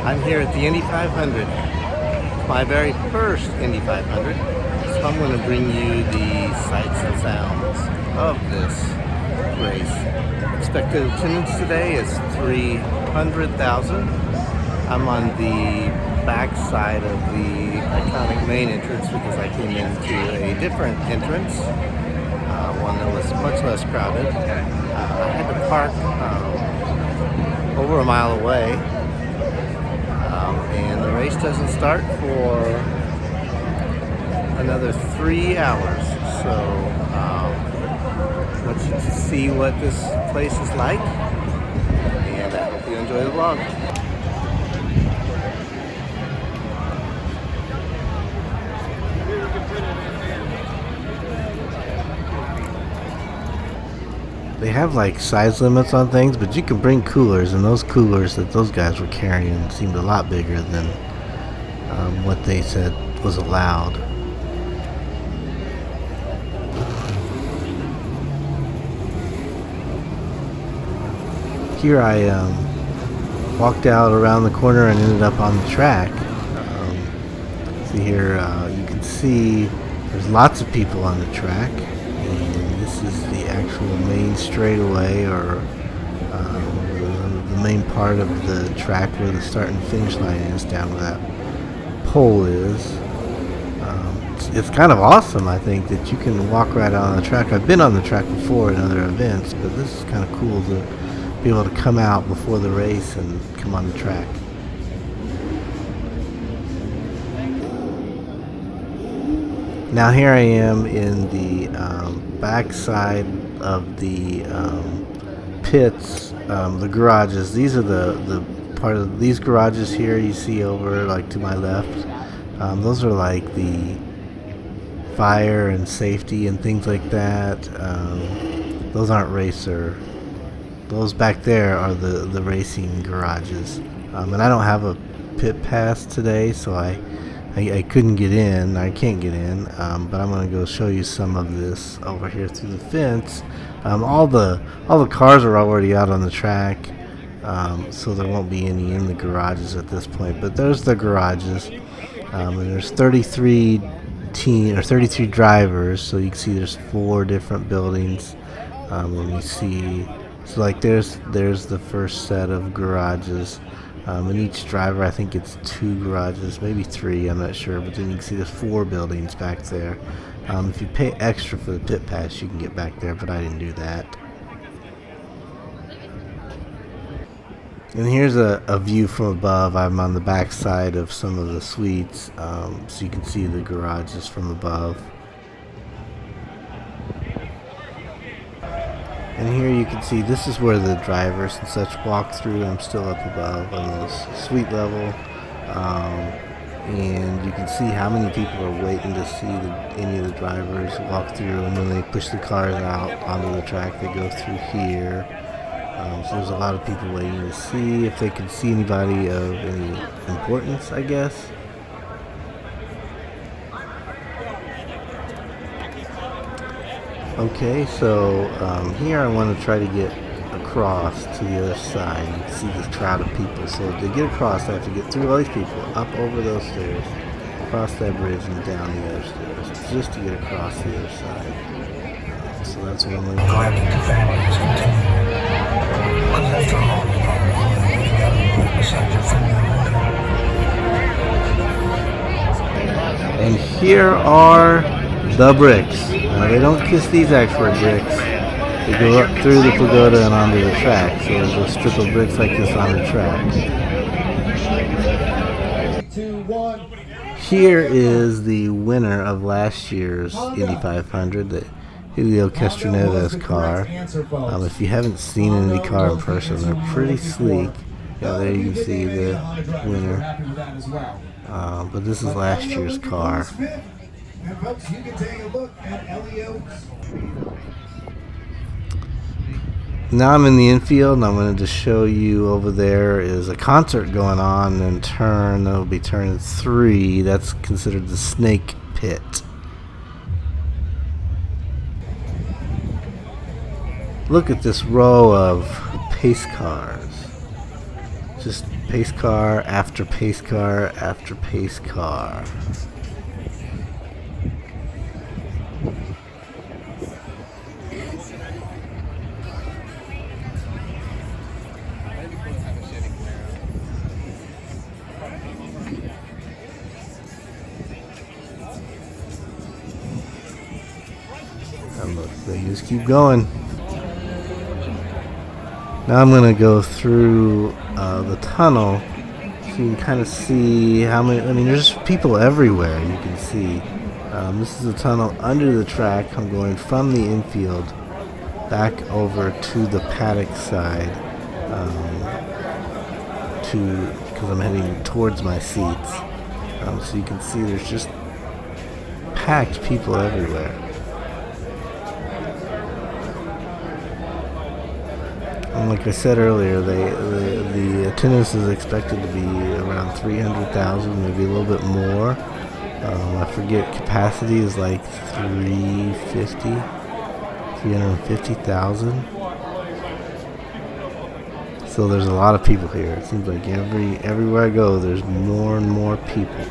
I'm here at the Indy 500, my very first Indy 500, so I'm going to bring you the sights and sounds of this race. Expected attendance today is 300,000. I'm on the back side of the iconic main entrance because I came into a different entrance, one that was much less crowded. I had to park over a mile away. And the race doesn't start for another 3 hours. So I want you to see what this place is like, and I hope you enjoy the vlog. They have like size limits on things, but you can bring coolers, and those coolers that those guys were carrying seemed a lot bigger than what they said was allowed. Here I walked out around the corner and ended up on the track. See here, you can see there's lots of people on the track. This is the actual main straightaway, or the main part of the track where the start and finish line is, down where that pole is. It's kind of awesome, I think, that you can walk right out on the track. I've been on the track before in other events, but this is kind of cool to be able to come out before the race and come on the track. Now here I am in the back side of the pits, the garages. These are the part of these garages here you see over like to my left. Those are like the fire and safety and things like that. Those aren't racer. Those back there are the racing garages. And I don't have a pit pass today, so I couldn't get in. I can't get in, but I'm going to go show you some of this over here through the fence. All the cars are already out on the track, so there won't be any in the garages at this point. But there's the garages, and there's 33 drivers. So you can see there's 4 different buildings. When you see, so like there's the first set of garages. And each driver, I think it's 2 garages, maybe 3, I'm not sure. But then you can see there's 4 buildings back there. If you pay extra for the pit pass, you can get back there, but I didn't do that. And here's a view from above. I'm on the back side of some of the suites, so you can see the garages from above. And here you can see this is where the drivers and such walk through. I'm still up above on the suite level, and you can see how many people are waiting to see any of the drivers walk through. And when they push the cars out onto the track, they go through here. So there's a lot of people waiting to see if they can see anybody of any importance, I guess. Okay, so here I want to try to get across to the other side. You can see this crowd of people. So to get across, I have to get through all these people, up over those stairs, across that bridge, and down the other stairs, just to get across the other side. So that's what I'm going to do. And here are the bricks. They don't kiss these actual bricks. They go up through the pagoda and onto the track. So there's a strip of bricks like this on the track. Here is the winner of last year's Indy 500, the Julio Castroneves car. If you haven't seen an Indy car in person, they're pretty sleek. Yeah, there you can see the winner. But this is last year's car. And folks, you can take a look at Elio's. Now I'm in the infield, and I'm going to just show you over there is a concert going on, and that'll be turn 3. That's considered the snake pit. Look at this row of pace cars. Just pace car after pace car after pace car. And look, they just keep going. Now I'm gonna go through the tunnel so you can kind of see how many. I mean, there's people everywhere. You can see. This is a tunnel under the track. I'm going from the infield back over to the paddock side because I'm heading towards my seats. So you can see there's just packed people everywhere. And like I said earlier, the attendance is expected to be around 300,000, maybe a little bit more. I forget, capacity is like 350,000. So there's a lot of people here. It seems like everywhere I go, there's more and more people.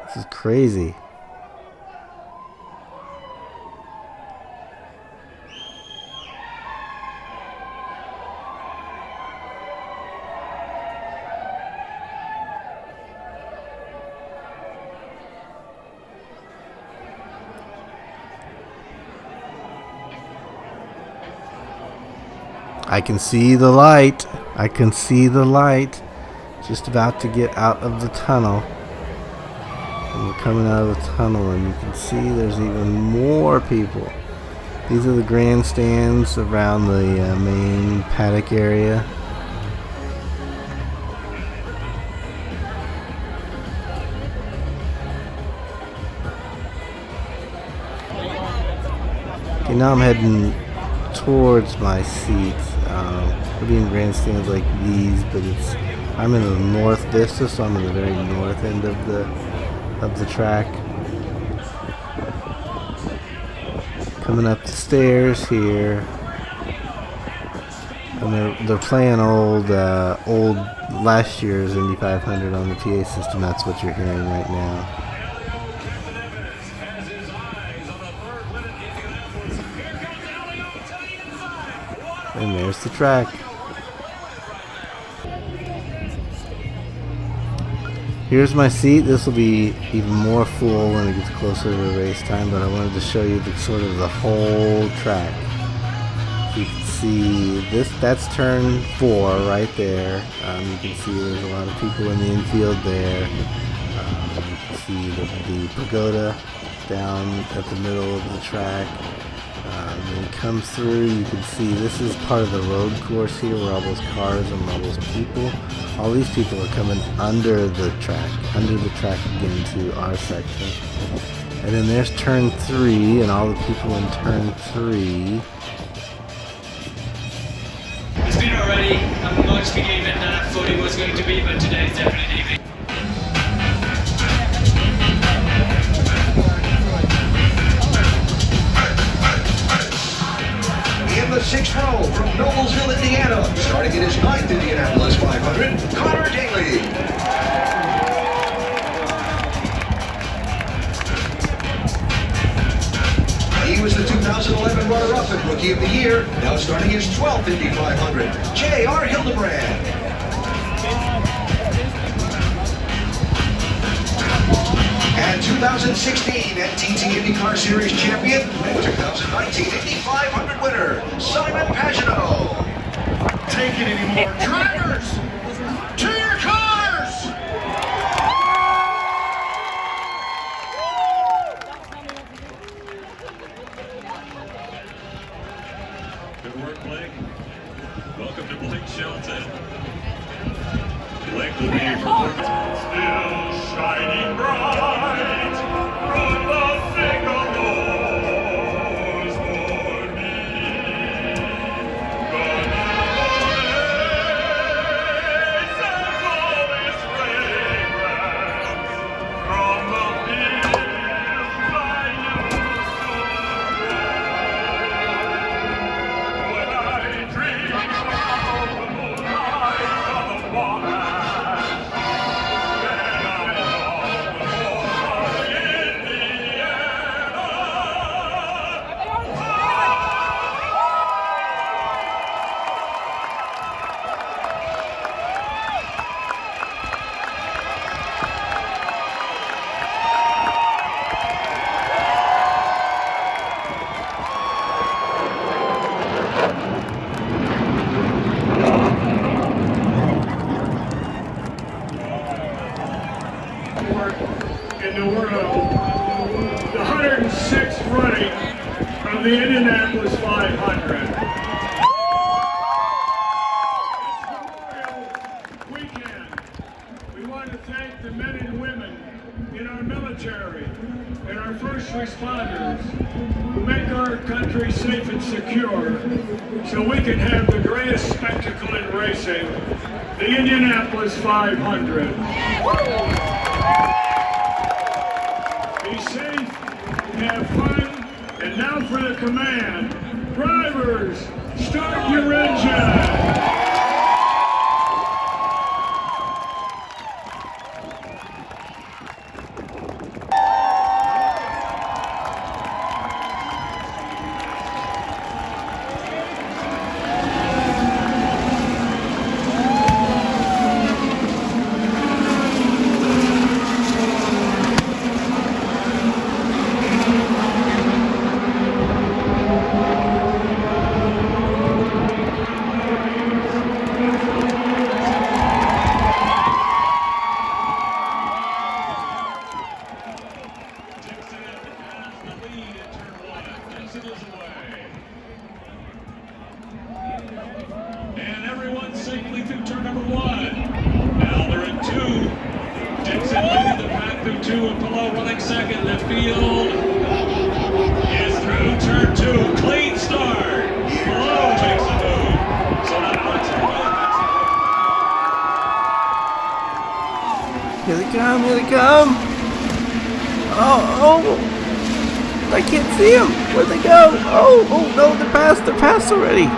This is crazy. I can see the light. I can see the light. Just about to get out of the tunnel. And we're coming out of the tunnel, and you can see there's even more people. These are the grandstands around the main paddock area. Okay, now I'm heading towards my seats. We're being grandstands like these, but I'm in the north vista, so I'm in the very north end of the track. Coming up the stairs here, and they're playing old last year's Indy 500 on the PA system. That's what you're hearing right now. And there's the track. Here's my seat. This will be even more full when it gets closer to race time, but I wanted to show you the whole track. You can see that's turn 4 right there. You can see there's a lot of people in the infield there. You can see the pagoda down at the middle of the track. When you come through, you can see this is part of the road course here where all those cars and all those people, all these people are coming under the track again to our section. And then there's turn 3 and all the people in turn 3. It's been already a much bigger event than I thought it was going to be, but today is definitely big. In the 6th row from Noblesville, Indiana, starting in his 9th Indianapolis 500, Connor Daly. He was the 2011 runner-up and Rookie of the Year, now starting his 12th Indy 500, J.R. Hildebrand. And 2016 NTT IndyCar Series champion and 2019 Indy 500 winner, Simon Pagenaud. Take it anymore. Drivers, to your cars! Good work, Blake. Welcome to Blake Shelton. Blake will be performing. Still shining bright from the single rose for me. The memories of all this fragrance sport in the world, the 106th running of the Indianapolis 500. It's Memorial Weekend. We want to thank the men and women in our military and our first responders who make our country safe and secure so we can have the greatest spectacle in racing, the Indianapolis 500. Be safe, have fun, and now for the command. Drivers, start your engine! And everyone safely through turn number 1. Now they're in 2. Dixon leading the pack through 2 and below running second. The field is through turn 2. Clean start. Below makes the move. So now Alex Here they come, here they come. Oh, I can't see them. Where'd they go? Oh, no, they're past already.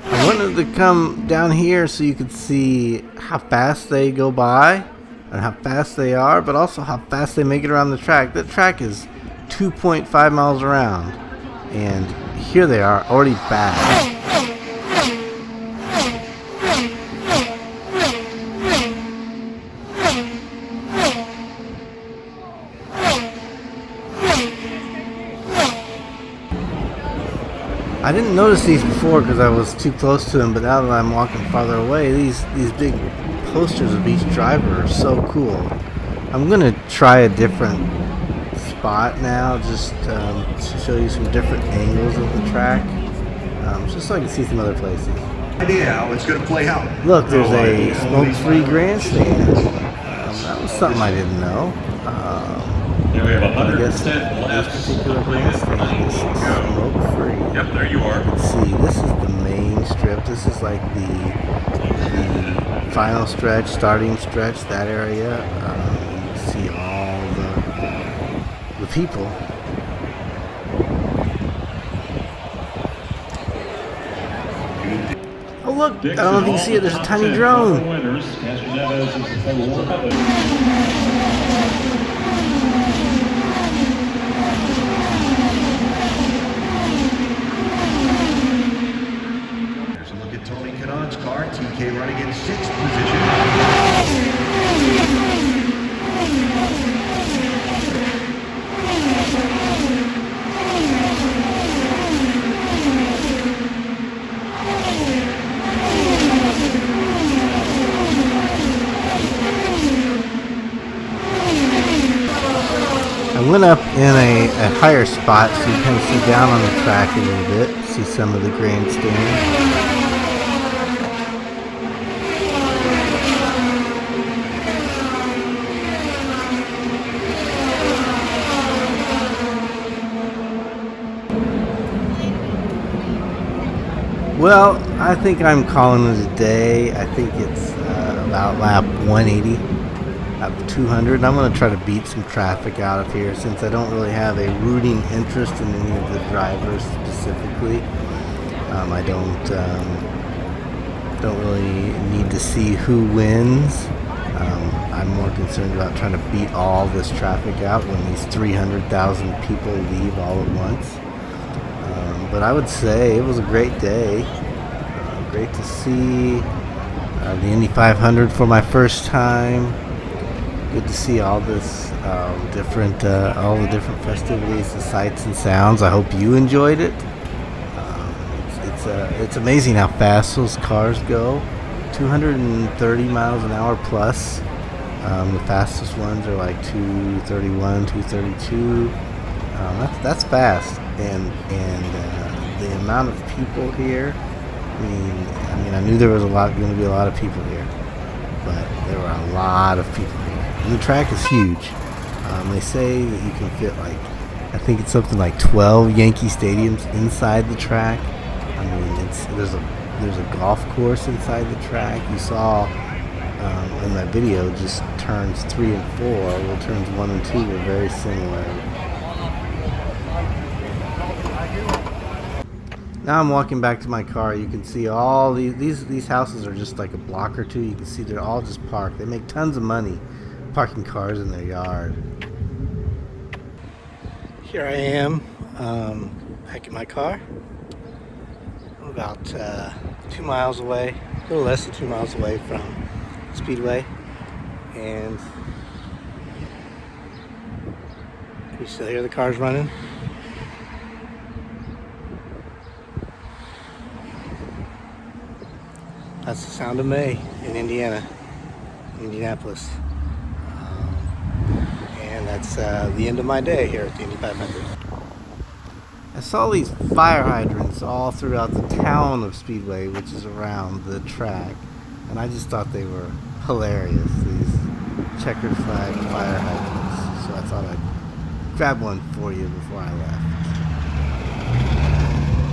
I wanted to come down here so you could see how fast they go by and how fast they are, but also how fast they make it around the track. The track is 2.5 miles around, and here they are already back. I didn't notice these before because I was too close to them, but now that I'm walking farther away, these big posters of each driver are so cool. I'm gonna try a different spot now, just to show you some different angles of the track, just so I can see some other places. Idea how it's going to play out. Look, there's a smoke-free grandstand. That was something I didn't know. There we have I guess 110 this laps. particular grandstand is smoke-free. Yep, there you are. Let's see, this is the main strip. This is like the final stretch, starting stretch, that area. You see all the people. Oh look, I don't know if you can see it, there's a tiny drone. Car, TK running in 6th position. I went up in a higher spot so you kind of see down on the track a little bit, see some of the grandstand. Well, I think I'm calling it a day. I think it's about lap 180, lap 200. I'm going to try to beat some traffic out of here since I don't really have a rooting interest in any of the drivers specifically. I don't really need to see who wins. I'm more concerned about trying to beat all this traffic out when these 300,000 people leave all at once. But I would say it was a great day. Great to see the Indy 500 for my first time. Good to see all this all the different festivities, the sights and sounds. I hope you enjoyed it. It's amazing how fast those cars go. 230 miles an hour plus. The fastest ones are like 231, 232. That's fast, and the amount of people here. I mean, I knew there was going to be a lot of people here, but there were a lot of people here. And the track is huge. They say that you can fit I think it's something like 12 Yankee stadiums inside the track. I mean, there's a golf course inside the track. You saw in that video just turns 3 and 4. Well, turns 1 and 2 were very similar. Now I'm walking back to my car. You can see all these houses are just like a block or two. You can see they're all just parked. They make tons of money parking cars in their yard. Here I am, back in my car. I'm about 2 miles away, a little less than 2 miles away from Speedway, and you still hear the cars running? That's the sound of May in Indiana, Indianapolis. And that's the end of my day here at the Indy 500. I saw these fire hydrants all throughout the town of Speedway, which is around the track, and I just thought they were hilarious, these checkered flag fire hydrants. So I thought I'd grab one for you before I left.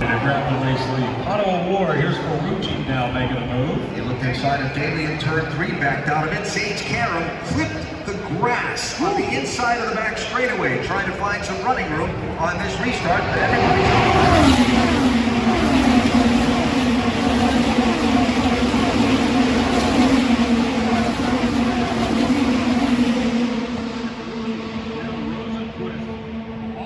And grab the race lead. Auto War, here's Ferrucci now making a move. He looked inside of Daly in turn 3, backed out of it. Sage Karam flipped the grass on the inside of the back straightaway, trying to find some running room on this restart. Everybody